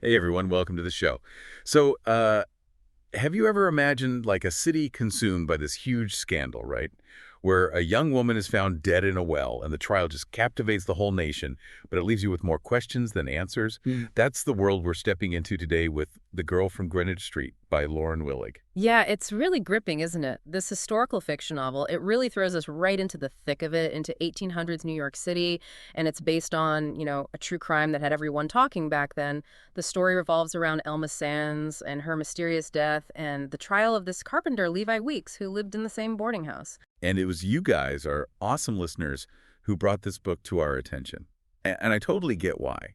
Hey everyone, welcome to the show. So, have you ever imagined like a city consumed by this huge scandal, right? Where a young woman is found dead in a well and the trial just captivates the whole nation, but it leaves you with more questions than answers? That's the world we're stepping into today with The Girl from Greenwich Street by Lauren Willig. Yeah, it's really gripping, isn't it? This historical fiction novel, it really throws us right into the thick of it, into 1800s New York City, and it's based on, a true crime that had everyone talking back then. The story revolves around Elma Sands and her mysterious death and the trial of this carpenter, Levi Weeks, who lived in the same boarding house. And it was you guys, our awesome listeners, who brought this book to our attention. And I totally get why.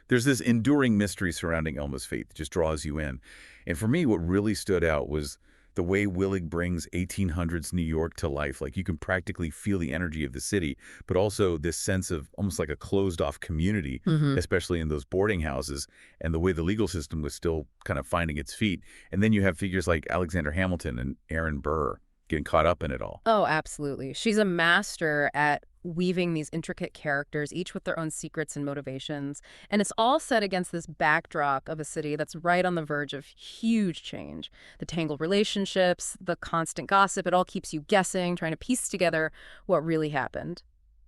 There's this enduring mystery surrounding Elma's fate that just draws you in. And for me, what really stood out was the way Willig brings 1800s New York to life. Like you can practically feel the energy of the city, but also this sense of almost like a closed-off community, Hmm. especially in those boarding houses, and the way the legal system was still kind of finding its feet. And then you have figures like Alexander Hamilton and Aaron Burr getting caught up in it all. Oh, absolutely. She's a master at weaving these intricate characters, each with their own secrets and motivations. And it's all set against this backdrop of a city that's right on the verge of huge change. The tangled relationships, the constant gossip, it all keeps you guessing, trying to piece together what really happened.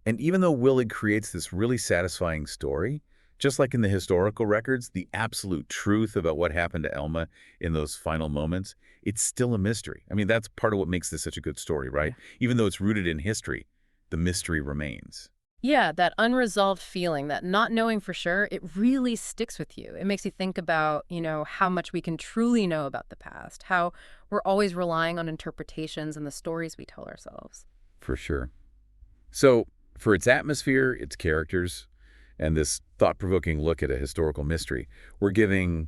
And even though Willig creates this really satisfying story, just like in the historical records, the absolute truth about what happened to Elma in those final moments, it's still a mystery. I mean, that's part of what makes this such a good story, right? Even though it's rooted in history, the mystery remains. Yeah, that unresolved feeling, that not knowing for sure, it really sticks with you. It makes you think about, how much we can truly know about the past, how we're always relying on interpretations and the stories we tell ourselves. For sure. So, for its atmosphere, its characters, and this thought-provoking look at a historical mystery, we're giving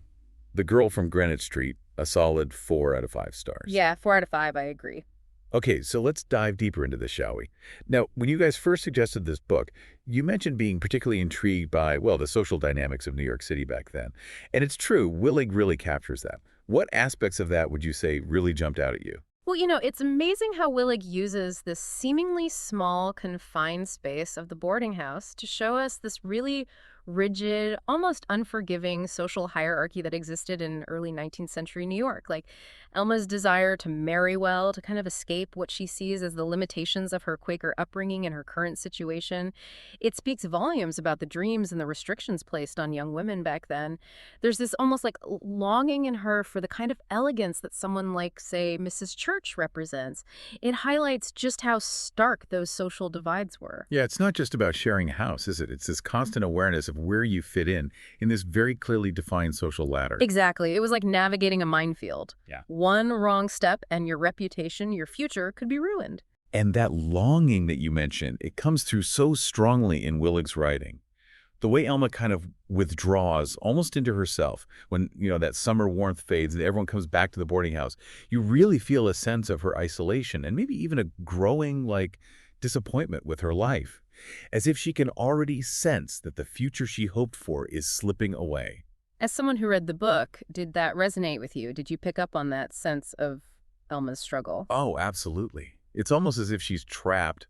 The Girl from Greenwich Street a solid 4 out of 5 stars. Yeah, 4 out of 5, I agree. Okay, so let's dive deeper into this, shall we? Now, when you guys first suggested this book, you mentioned being particularly intrigued by, well, the social dynamics of New York City back then. And it's true, Willig really captures that. What aspects of that would you say really jumped out at you? Well, it's amazing how Willig uses this seemingly small, confined space of the boarding house to show us this really rigid, almost unforgiving social hierarchy that existed in early 19th century New York. Like Elma's desire to marry well, to kind of escape what she sees as the limitations of her Quaker upbringing and her current situation. It speaks volumes about the dreams and the restrictions placed on young women back then. There's this almost like longing in her for the kind of elegance that someone like, say, Mrs. Church represents. It highlights just how stark those social divides were. Yeah, it's not just about sharing a house, is it? It's this constant awareness of where you fit in this very clearly defined social ladder. Exactly. It was like navigating a minefield. Yeah. One wrong step and your reputation, your future could be ruined. And that longing that you mentioned, it comes through so strongly in Willig's writing. The way Elma kind of withdraws almost into herself when, that summer warmth fades and everyone comes back to the boarding house, you really feel a sense of her isolation and maybe even a growing, disappointment with her life, as if she can already sense that the future she hoped for is slipping away. As someone who read the book, did that resonate with you? Did you pick up on that sense of Elma's struggle? Oh, absolutely. It's almost as if she's trapped,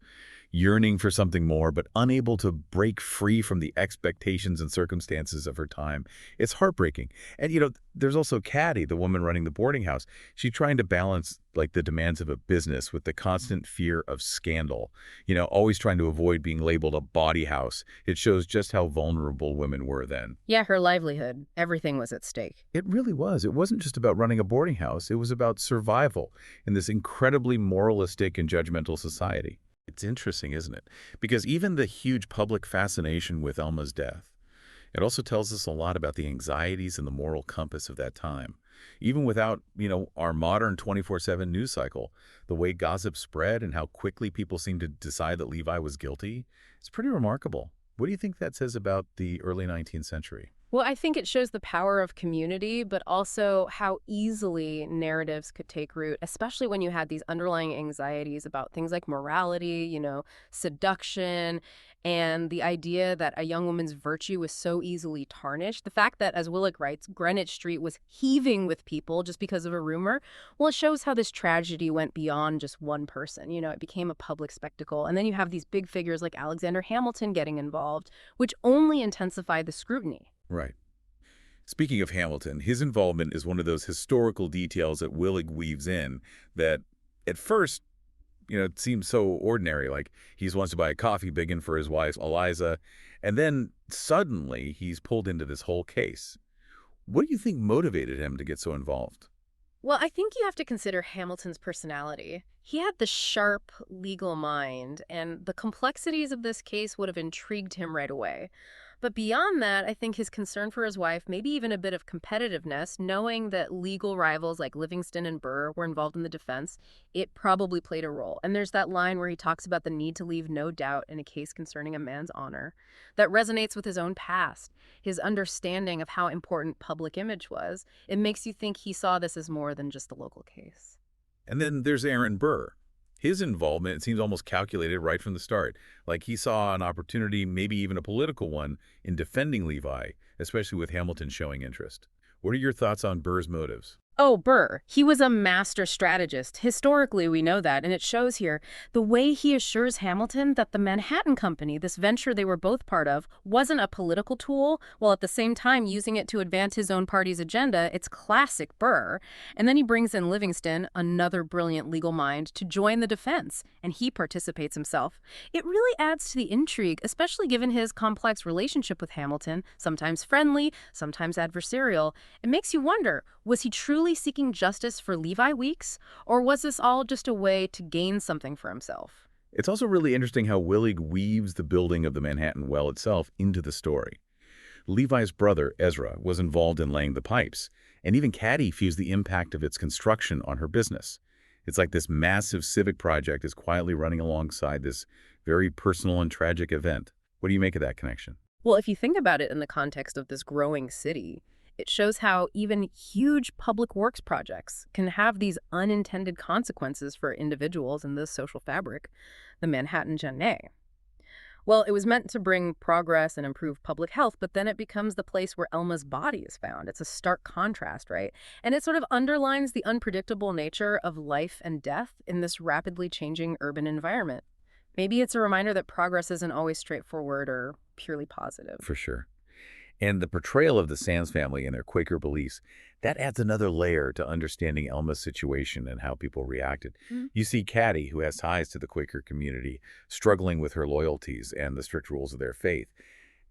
yearning for something more, but unable to break free from the expectations and circumstances of her time. It's heartbreaking. And, there's also Caddy, the woman running the boarding house. She's trying to balance, the demands of a business with the constant fear of scandal, always trying to avoid being labeled a bawdy house. It shows just how vulnerable women were then. Yeah, her livelihood. Everything was at stake. It really was. It wasn't just about running a boarding house. It was about survival in this incredibly moralistic and judgmental society. It's interesting, isn't it? Because even the huge public fascination with Elma's death, it also tells us a lot about the anxieties and the moral compass of that time. Even without, our modern 24/7 news cycle, the way gossip spread and how quickly people seemed to decide that Levi was guilty, it's pretty remarkable. What do you think that says about the early 19th century? Well, I think it shows the power of community, but also how easily narratives could take root, especially when you had these underlying anxieties about things like morality, seduction, and the idea that a young woman's virtue was so easily tarnished. The fact that, as Willig writes, Greenwich Street was heaving with people just because of a rumor, well, it shows how this tragedy went beyond just one person. It became a public spectacle. And then you have these big figures like Alexander Hamilton getting involved, which only intensified the scrutiny. Right. Speaking of Hamilton, his involvement is one of those historical details that Willig weaves in that at first, it seems so ordinary, like he wants to buy a coffee biggin for his wife, Eliza, and then suddenly he's pulled into this whole case. What do you think motivated him to get so involved? Well, I think you have to consider Hamilton's personality. He had the sharp legal mind, and the complexities of this case would have intrigued him right away. But beyond that, I think his concern for his wife, maybe even a bit of competitiveness, knowing that legal rivals like Livingston and Burr were involved in the defense, it probably played a role. And there's that line where he talks about the need to leave no doubt in a case concerning a man's honor. That resonates with his own past, his understanding of how important public image was. It makes you think he saw this as more than just a local case. And then there's Aaron Burr. His involvement, it seems almost calculated right from the start. Like he saw an opportunity, maybe even a political one, in defending Levi, especially with Hamilton showing interest. What are your thoughts on Burr's motives? Oh, Burr. He was a master strategist. Historically, we know that, and it shows here. The way he assures Hamilton that the Manhattan Company, this venture they were both part of, wasn't a political tool, while at the same time using it to advance his own party's agenda, it's classic Burr. And then he brings in Livingston, another brilliant legal mind, to join the defense, and he participates himself. It really adds to the intrigue, especially given his complex relationship with Hamilton, sometimes friendly, sometimes adversarial. It makes you wonder, was he truly seeking justice for Levi Weeks, or was this all just a way to gain something for himself? It's also really interesting how Willig weaves the building of the Manhattan Well itself into the story. Levi's brother, Ezra, was involved in laying the pipes, and even Caddy feels the impact of its construction on her business. It's like this massive civic project is quietly running alongside this very personal and tragic event. What do you make of that connection? Well, if you think about it in the context of this growing city, it shows how even huge public works projects can have these unintended consequences for individuals in the social fabric, the Manhattan Janée. Well, it was meant to bring progress and improve public health, but then it becomes the place where Elma's body is found. It's a stark contrast, right? And it sort of underlines the unpredictable nature of life and death in this rapidly changing urban environment. Maybe it's a reminder that progress isn't always straightforward or purely positive. For sure. And the portrayal of the Sands family and their Quaker beliefs, that adds another layer to understanding Elma's situation and how people reacted. You see Caddy, who has ties to the Quaker community, struggling with her loyalties and the strict rules of their faith.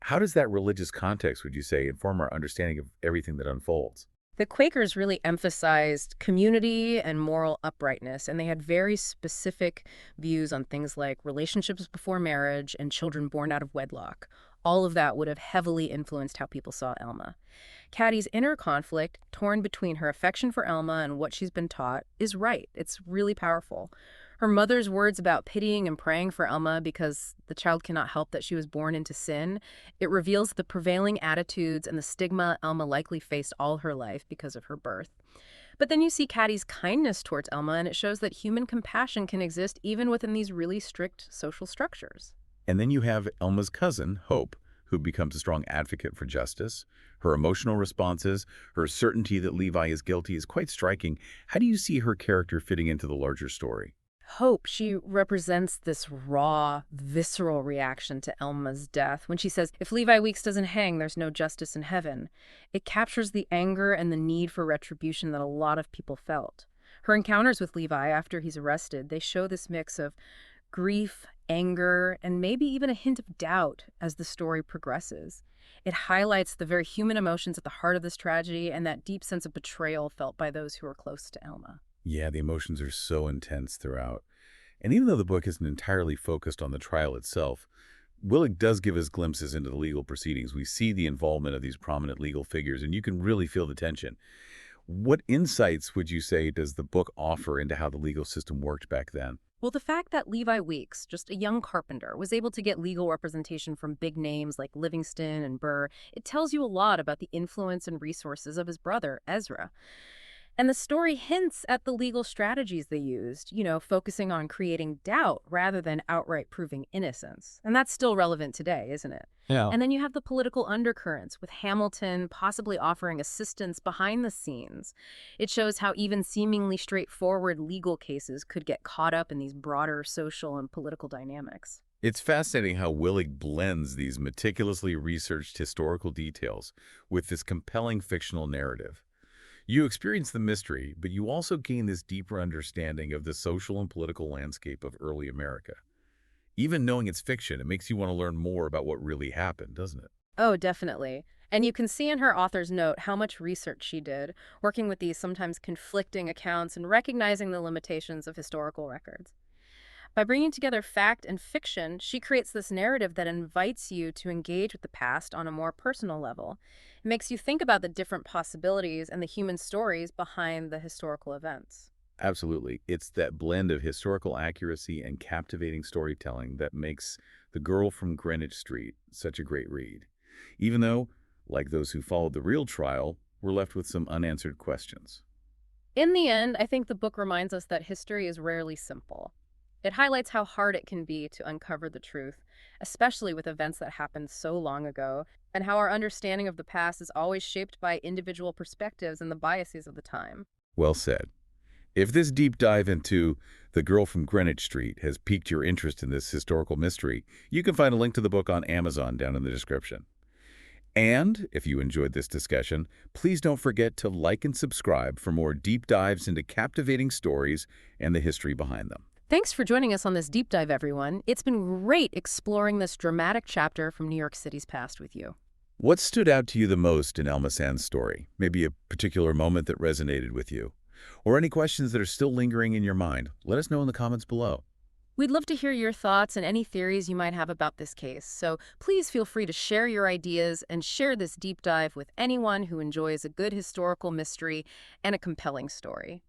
How does that religious context, would you say, inform our understanding of everything that unfolds? The Quakers really emphasized community and moral uprightness, and they had very specific views on things like relationships before marriage and children born out of wedlock. All of that would have heavily influenced how people saw Elma. Caddie's inner conflict, torn between her affection for Elma and what she's been taught, is right. It's really powerful. Her mother's words about pitying and praying for Elma because the child cannot help that she was born into sin, it reveals the prevailing attitudes and the stigma Elma likely faced all her life because of her birth. But then you see Caddie's kindness towards Elma, and it shows that human compassion can exist even within these really strict social structures. And then you have Elma's cousin, Hope, who becomes a strong advocate for justice. Her emotional responses, her certainty that Levi is guilty is quite striking. How do you see her character fitting into the larger story? Hope, she represents this raw, visceral reaction to Elma's death when she says, if Levi Weeks doesn't hang, there's no justice in heaven. It captures the anger and the need for retribution that a lot of people felt. Her encounters with Levi after he's arrested, they show this mix of grief, anger, and maybe even a hint of doubt as the story progresses. It highlights the very human emotions at the heart of this tragedy and that deep sense of betrayal felt by those who are close to Elma. Yeah, the emotions are so intense throughout. And even though the book isn't entirely focused on the trial itself, Willig does give us glimpses into the legal proceedings. We see the involvement of these prominent legal figures, and you can really feel the tension. What insights would you say does the book offer into how the legal system worked back then? Well, the fact that Levi Weeks, just a young carpenter, was able to get legal representation from big names like Livingston and Burr, it tells you a lot about the influence and resources of his brother, Ezra. And the story hints at the legal strategies they used, focusing on creating doubt rather than outright proving innocence. And that's still relevant today, isn't it? Yeah. And then you have the political undercurrents, with Hamilton possibly offering assistance behind the scenes. It shows how even seemingly straightforward legal cases could get caught up in these broader social and political dynamics. It's fascinating how Willig blends these meticulously researched historical details with this compelling fictional narrative. You experience the mystery, but you also gain this deeper understanding of the social and political landscape of early America. Even knowing it's fiction, it makes you want to learn more about what really happened, doesn't it? Oh, definitely. And you can see in her author's note how much research she did, working with these sometimes conflicting accounts and recognizing the limitations of historical records. By bringing together fact and fiction, she creates this narrative that invites you to engage with the past on a more personal level. It makes you think about the different possibilities and the human stories behind the historical events. Absolutely. It's that blend of historical accuracy and captivating storytelling that makes The Girl from Greenwich Street such a great read. Even though, like those who followed the real trial, we're left with some unanswered questions. In the end, I think the book reminds us that history is rarely simple. It highlights how hard it can be to uncover the truth, especially with events that happened so long ago, and how our understanding of the past is always shaped by individual perspectives and the biases of the time. Well said. If this deep dive into The Girl from Greenwich Street has piqued your interest in this historical mystery, you can find a link to the book on Amazon down in the description. And if you enjoyed this discussion, please don't forget to like and subscribe for more deep dives into captivating stories and the history behind them. Thanks for joining us on this deep dive, everyone. It's been great exploring this dramatic chapter from New York City's past with you. What stood out to you the most in Elma Sands' story? Maybe a particular moment that resonated with you? Or any questions that are still lingering in your mind? Let us know in the comments below. We'd love to hear your thoughts and any theories you might have about this case, so please feel free to share your ideas and share this deep dive with anyone who enjoys a good historical mystery and a compelling story.